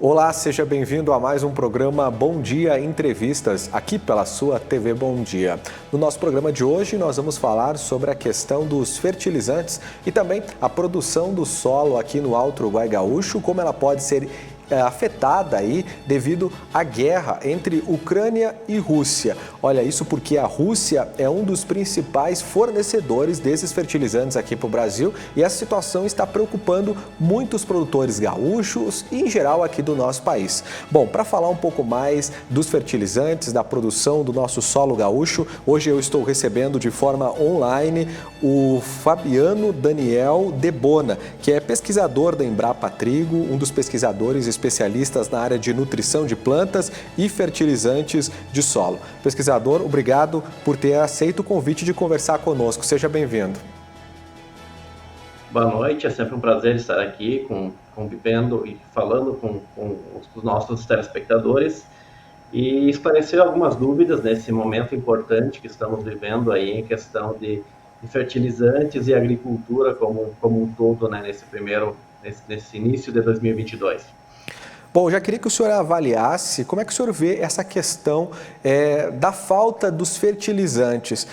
Olá, seja bem-vindo a mais um programa Bom Dia Entrevistas, aqui pela sua TV Bom Dia. No nosso programa de hoje, nós vamos falar sobre a questão dos fertilizantes e também a produção do solo aqui no Alto Uruguai Gaúcho, como ela pode ser afetada aí devido à guerra entre Ucrânia e Rússia. Olha, isso porque a Rússia é um dos principais fornecedores desses fertilizantes aqui para o Brasil e essa situação está preocupando muitos produtores gaúchos e em geral aqui do nosso país. Bom, para falar um pouco mais dos fertilizantes, da produção do nosso solo gaúcho, hoje eu estou recebendo de forma online o Fabiano Daniel Debona, que é pesquisador da Embrapa Trigo, um dos pesquisadores especialistas na área de nutrição de plantas e fertilizantes de solo. Pesquisador, obrigado por ter aceito o convite de conversar conosco. Seja bem-vindo. Boa noite, é sempre um prazer estar aqui convivendo e falando com os nossos telespectadores e esclarecer algumas dúvidas nesse momento importante que estamos vivendo aí em questão de fertilizantes e agricultura como um todo, né, nesse início de 2022. Bom, já queria que o senhor avaliasse como é que o senhor vê essa questão da falta dos fertilizantes,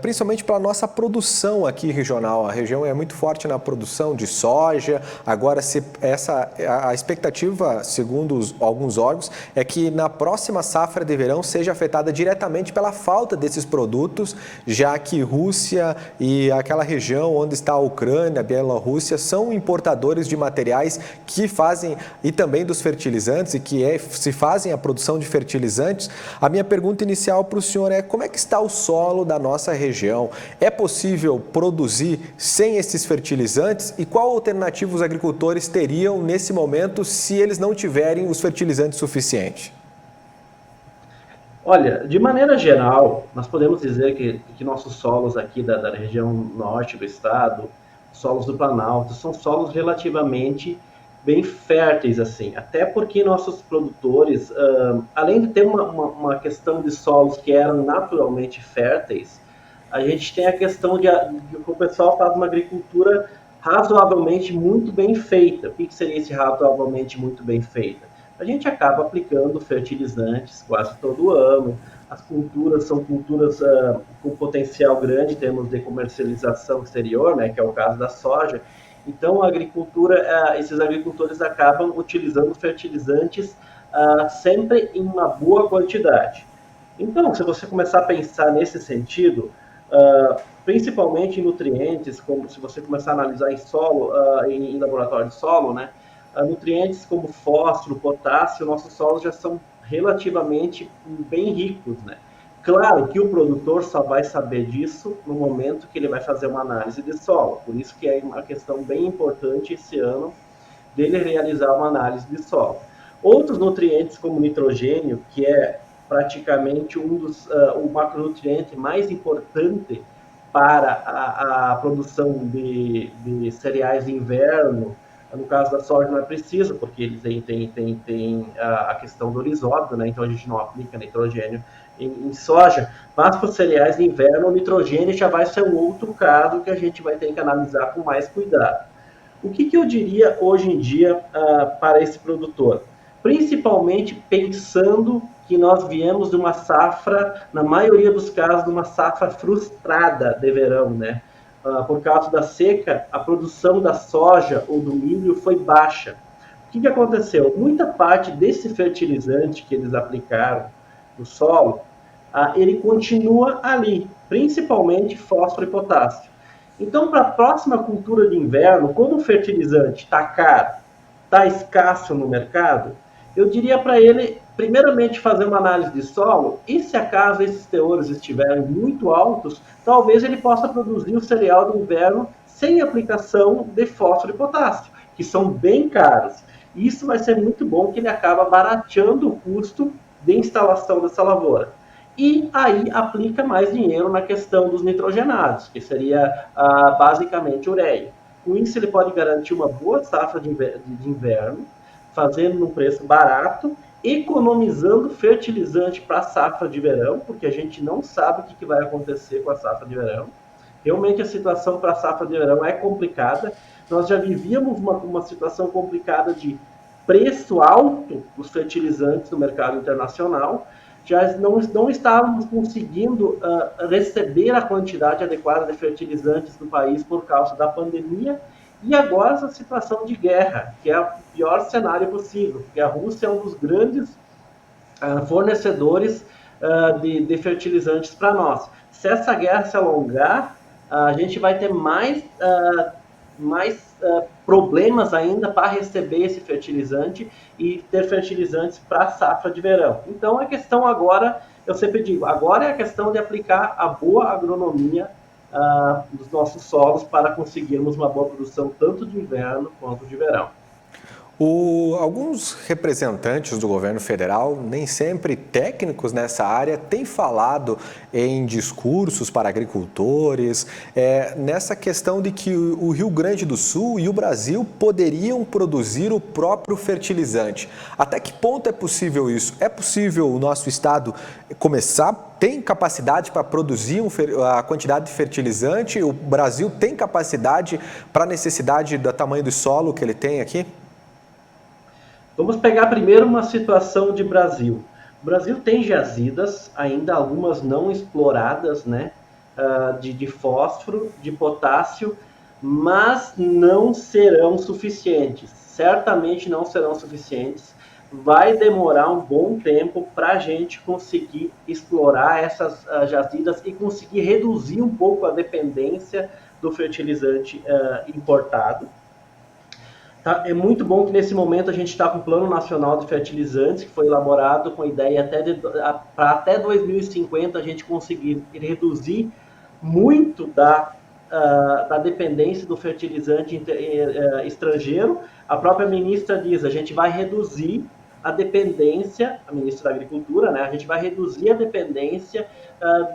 principalmente para a nossa produção aqui regional. A região é muito forte na produção de soja. Agora, a expectativa, segundo alguns órgãos, é que na próxima safra de verão seja afetada diretamente pela falta desses produtos, já que Rússia e aquela região onde está a Ucrânia, a Bielorrússia, são importadores de materiais que fazem e também dos fertilizantes e que se fazem a produção de fertilizantes. A minha pergunta inicial para o senhor é: como é que está o solo da nossa região? É possível produzir sem esses fertilizantes? E qual alternativa os agricultores teriam nesse momento se eles não tiverem os fertilizantes suficientes? Olha, de maneira geral, nós podemos dizer que nossos solos aqui da região norte do estado, solos do Planalto, são solos relativamente bem férteis, assim, até porque nossos produtores, além de ter uma questão de solos que eram naturalmente férteis, a gente tem a questão de que o pessoal faz uma agricultura razoavelmente muito bem feita. O que seria esse razoavelmente muito bem feita? A gente acaba aplicando fertilizantes quase todo ano. As culturas são culturas com potencial grande em termos de comercialização exterior, né, que é o caso da soja. Então, a agricultura, esses agricultores acabam utilizando fertilizantes sempre em uma boa quantidade. Então, se você começar a pensar nesse sentido, principalmente em nutrientes, como se você começar a analisar em solo, em laboratório de solo, né, nutrientes como fósforo, potássio, nossos solos já são relativamente bem ricos, né? Claro que o produtor só vai saber disso no momento que ele vai fazer uma análise de solo. Por isso que é uma questão bem importante esse ano dele realizar uma análise de solo. Outros nutrientes como nitrogênio, que é praticamente o macronutriente mais importante para a produção de cereais de inverno. No caso da soja não é preciso, porque eles têm a questão do olisóbio, né? Então a gente não aplica nitrogênio em soja, mas para os cereais de inverno o nitrogênio já vai ser um outro caso que a gente vai ter que analisar com mais cuidado. O que eu diria hoje em dia para esse produtor? Principalmente pensando que nós viemos de uma safra, na maioria dos casos, de uma safra frustrada de verão, né? Por causa da seca, a produção da soja ou do milho foi baixa. O que aconteceu? Muita parte desse fertilizante que eles aplicaram no solo, ele continua ali, principalmente fósforo e potássio. Então, para a próxima cultura de inverno, como o fertilizante está caro, está escasso no mercado, eu diria para ele, primeiramente, fazer uma análise de solo, e se acaso esses teores estiverem muito altos, talvez ele possa produzir o cereal de inverno sem aplicação de fósforo e potássio, que são bem caros. Isso vai ser muito bom, que ele acaba barateando o custo de instalação dessa lavoura. E aí aplica mais dinheiro na questão dos nitrogenados, que seria basicamente ureia. Com isso ele pode garantir uma boa safra de inverno, fazendo num preço barato, economizando fertilizante para a safra de verão, porque a gente não sabe o que vai acontecer com a safra de verão. Realmente a situação para a safra de verão é complicada. Nós já vivíamos uma situação complicada de preço alto dos fertilizantes no mercado internacional, já não estávamos conseguindo receber a quantidade adequada de fertilizantes no país por causa da pandemia, e agora essa situação de guerra, que é o pior cenário possível, porque a Rússia é um dos grandes fornecedores de fertilizantes para nós. Se essa guerra se alongar, a gente vai ter mais problemas ainda para receber esse fertilizante e ter fertilizantes para a safra de verão. Então, a questão agora, eu sempre digo, agora é a questão de aplicar a boa agronomia dos nossos solos para conseguirmos uma boa produção tanto de inverno quanto de verão. Alguns representantes do governo federal, nem sempre técnicos nessa área, têm falado em discursos para agricultores, nessa questão de que o Rio Grande do Sul e o Brasil poderiam produzir o próprio fertilizante. Até que ponto é possível isso? É possível o nosso estado começar? Tem capacidade para produzir a quantidade de fertilizante? O Brasil tem capacidade para a necessidade do tamanho do solo que ele tem aqui? Vamos pegar primeiro uma situação de Brasil. O Brasil tem jazidas, ainda algumas não exploradas, né, de fósforo, de potássio, mas não serão suficientes. Certamente não serão suficientes. Vai demorar um bom tempo para a gente conseguir explorar essas jazidas e conseguir reduzir um pouco a dependência do fertilizante importado. Tá? É muito bom que nesse momento a gente está com o Plano Nacional de Fertilizantes, que foi elaborado com a ideia para até 2050 a gente conseguir reduzir muito da dependência do fertilizante estrangeiro. A própria ministra diz, a gente vai reduzir a dependência, a ministra da Agricultura, né, a gente vai reduzir a dependência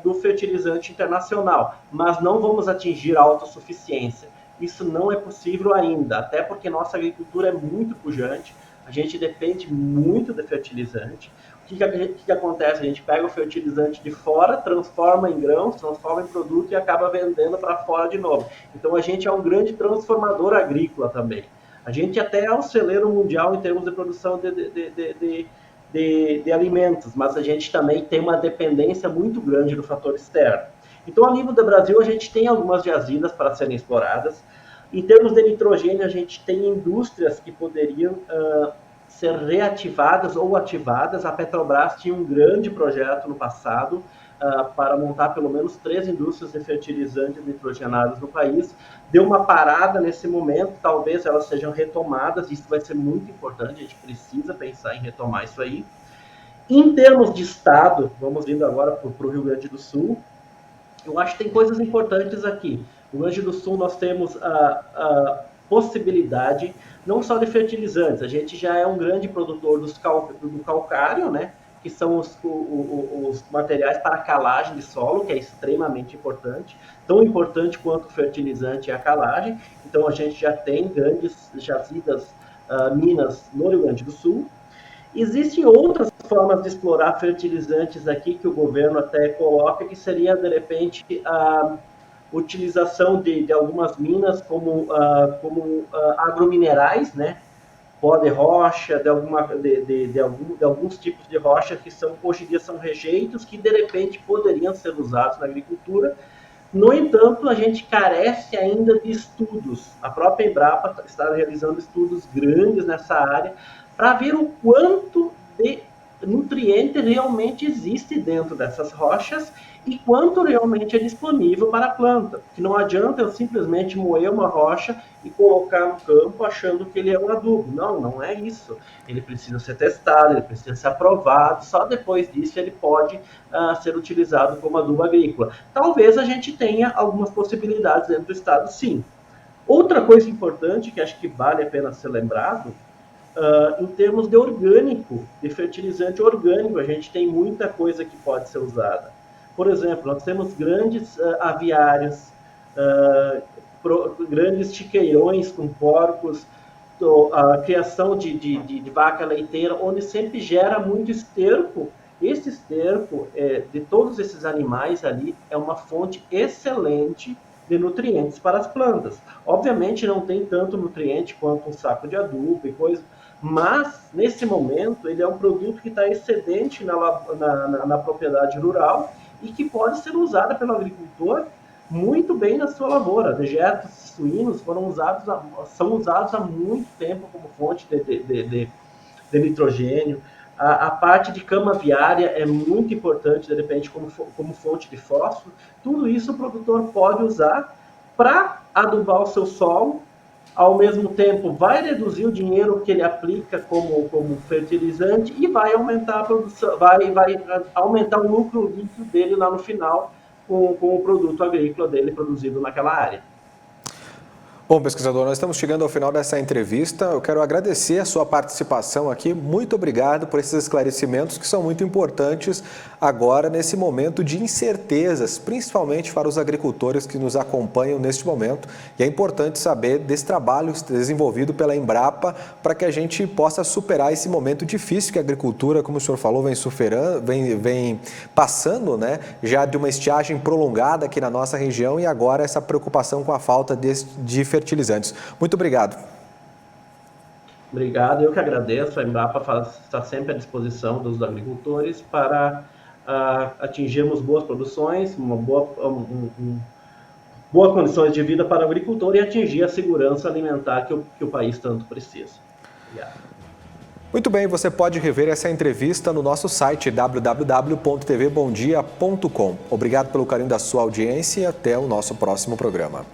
do fertilizante internacional, mas não vamos atingir a autossuficiência. Isso não é possível ainda, até porque nossa agricultura é muito pujante, a gente depende muito de fertilizante. O que acontece? A gente pega o fertilizante de fora, transforma em grãos, transforma em produto e acaba vendendo para fora de novo. Então a gente é um grande transformador agrícola também. A gente até é o celeiro mundial em termos de produção de alimentos, mas a gente também tem uma dependência muito grande do fator externo. Então, a nível do Brasil, a gente tem algumas jazidas para serem exploradas. Em termos de nitrogênio, a gente tem indústrias que poderiam ser reativadas ou ativadas. A Petrobras tinha um grande projeto no passado para montar pelo menos 3 indústrias de fertilizantes nitrogenados no país. Deu uma parada nesse momento, talvez elas sejam retomadas. Isso vai ser muito importante, a gente precisa pensar em retomar isso aí. Em termos de estado, vamos indo agora para o Rio Grande do Sul, eu acho que tem coisas importantes aqui. No Rio Grande do Sul nós temos a possibilidade não só de fertilizantes, a gente já é um grande produtor do calcário, né, que são os materiais para calagem de solo, que é extremamente importante, tão importante quanto o fertilizante e a calagem. Então a gente já tem grandes jazidas, minas no Rio Grande do Sul. Existem outras formas de explorar fertilizantes aqui que o governo até coloca, que seria, de repente, a utilização de algumas minas como agrominerais, né? Pó de rocha, de alguns tipos de rocha que hoje em dia são rejeitos, que de repente poderiam ser usados na agricultura. No entanto, a gente carece ainda de estudos. A própria Embrapa está realizando estudos grandes nessa área, para ver o quanto de nutriente realmente existe dentro dessas rochas e quanto realmente é disponível para a planta. Que não adianta eu simplesmente moer uma rocha e colocar no campo achando que ele é um adubo. Não, não é isso. Ele precisa ser testado, ele precisa ser aprovado, só depois disso ele pode ser utilizado como adubo agrícola. Talvez a gente tenha algumas possibilidades dentro do estado, sim. Outra coisa importante que acho que vale a pena ser lembrado, em termos de orgânico, de fertilizante orgânico, a gente tem muita coisa que pode ser usada. Por exemplo, nós temos grandes aviários, grandes chiqueirões com porcos, a criação de vaca leiteira, onde sempre gera muito esterco. Esse esterco de todos esses animais ali é uma fonte excelente de nutrientes para as plantas. Obviamente não tem tanto nutriente quanto um saco de adubo e coisa, mas nesse momento ele é um produto que está excedente na propriedade rural e que pode ser usada pelo agricultor muito bem na sua lavoura. Dejetos suínos são usados há muito tempo como fonte de nitrogênio. A parte de cama viária é muito importante, de repente, como fonte de fósforo. Tudo isso o produtor pode usar para adubar o seu solo. Ao mesmo tempo, vai reduzir o dinheiro que ele aplica como fertilizante e vai aumentar a produção, vai aumentar o lucro líquido dele lá no final com o produto agrícola dele produzido naquela área. Bom, pesquisador, nós estamos chegando ao final dessa entrevista. Eu quero agradecer a sua participação aqui. Muito obrigado por esses esclarecimentos que são muito importantes agora nesse momento de incertezas, principalmente para os agricultores que nos acompanham neste momento. E é importante saber desse trabalho desenvolvido pela Embrapa para que a gente possa superar esse momento difícil que a agricultura, como o senhor falou, vem passando, né? Já de uma estiagem prolongada aqui na nossa região e agora essa preocupação com a falta de fertilizantes. Muito obrigado. Obrigado, eu que agradeço. A Embrapa está sempre à disposição dos agricultores para atingirmos boas produções, boas condições de vida para o agricultor e atingir a segurança alimentar que o país tanto precisa. Obrigado. Muito bem, você pode rever essa entrevista no nosso site www.tvbomdia.com. Obrigado pelo carinho da sua audiência e até o nosso próximo programa.